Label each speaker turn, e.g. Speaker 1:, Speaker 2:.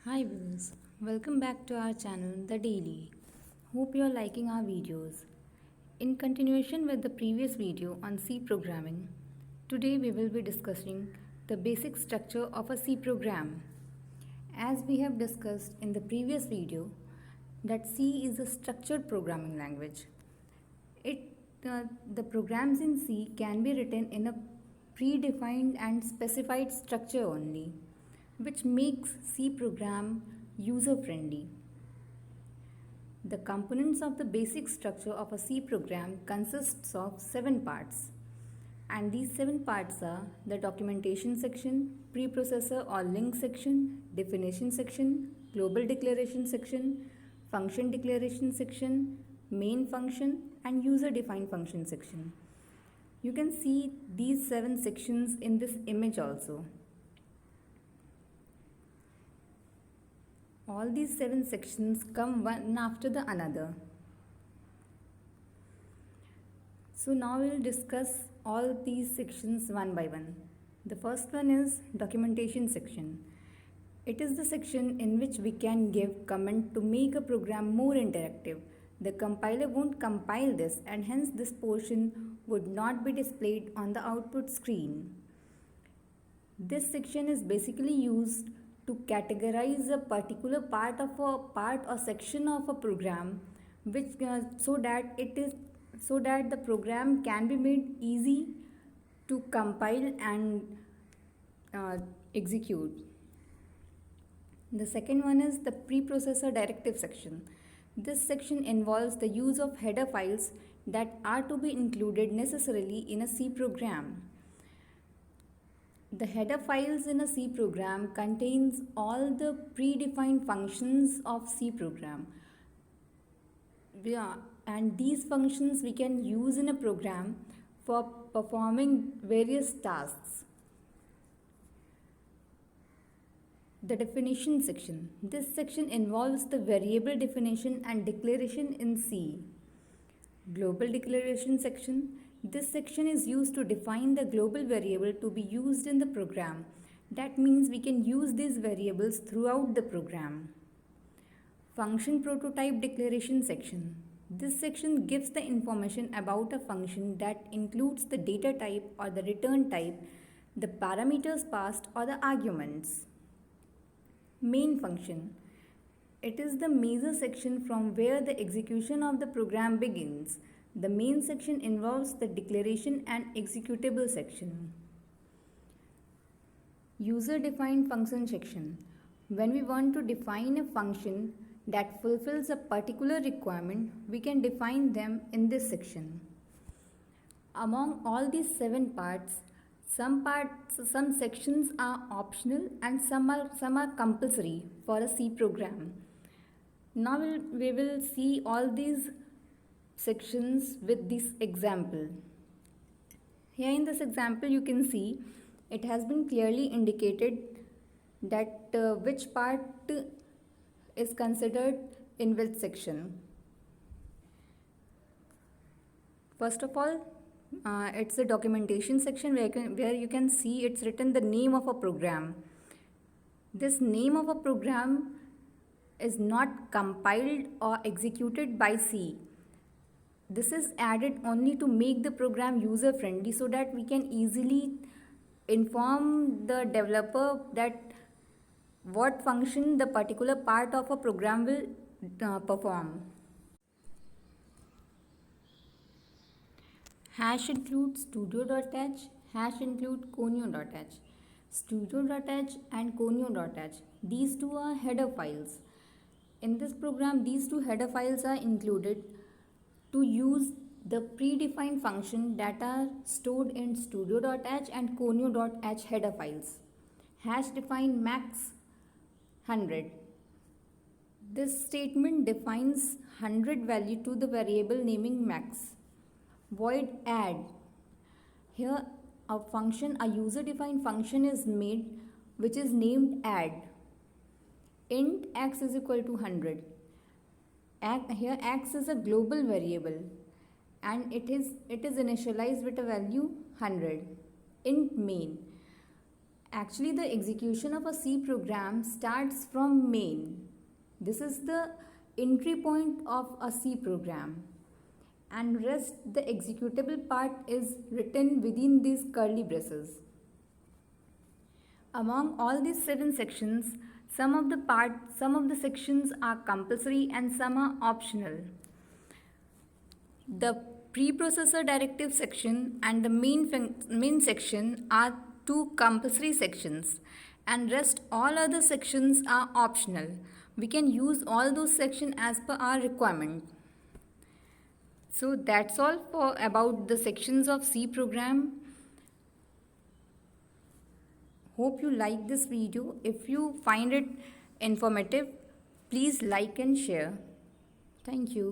Speaker 1: Hi viewers, welcome back to our channel The Daily. Hope you are liking our videos. In continuation with the previous video on C programming, today we will be discussing the basic structure of a C program. As we have discussed in the previous video that C is a structured programming language. It the programs in C can be written in a predefined and specified structure only, which makes C program user friendly. The components of the basic structure of a C program consists of 7 parts, and these 7 parts are the documentation section, preprocessor or link section, definition section, global declaration section, function declaration section, main function, and user defined function section. You can see these 7 sections in this image also. All these 7 sections come one after the another. So now we will discuss all these sections one by one. The first one is documentation section. It is the section in which we can give comment to make a program more interactive. The compiler won't compile this, and hence this portion would not be displayed on the output screen. This section is basically used to categorize a particular part or section of a program, which so that the program can be made easy to compile and execute. The second one is the preprocessor directive section. This section involves the use of header files that are to be included necessarily in a C program. The header files in a C program contains all the predefined functions of C program. And these functions we can use in a program for performing various tasks. The definition section. This section involves the variable definition and declaration in C. Global declaration section. This section is used to define the global variable to be used in the program. That means we can use these variables throughout the program. Function prototype declaration section. This section gives the information about a function that includes the data type or the return type, the parameters passed or the arguments. Main function. It is the major section from where the execution of the program begins. The main section involves the declaration and executable section. User-defined function section. When we want to define a function that fulfills a particular requirement, we can define them in this section. Among all these 7 parts, some sections are optional and some are compulsory for a C program. Now we will see all these sections with this example. Here in this example you can see it has been clearly indicated that which part is considered in which section. First of all, it's the documentation section where you can see it's written the name of a program. This name of a program is not compiled or executed by C. This is added only to make the program user friendly so that we can easily inform the developer that what function the particular part of a program will perform. Hash include studio.h, hash include conio.h. Studio.h and conio.h, these two are header files. In this program, these two header files are included to use the predefined function that are stored in studio.h and conio.h header files. Hash define max 100. This statement defines 100 value to the variable naming max. Void add. Here a user defined function is made which is named add. Int x is equal to 100. Here x is a global variable and it is initialized with a value 100. Int main. Actually, the execution of a C program starts from main. This is the entry point of a C program, and rest the executable part is written within these curly braces. Among all these 7 sections, some of the sections are compulsory and some are optional. The preprocessor directive section and the main section are 2 compulsory sections, and rest all other sections are optional. We can use all those sections as per our requirement. So that's all for about the sections of C program. Hope you like this video. If you find it informative, please like and share. Thank you.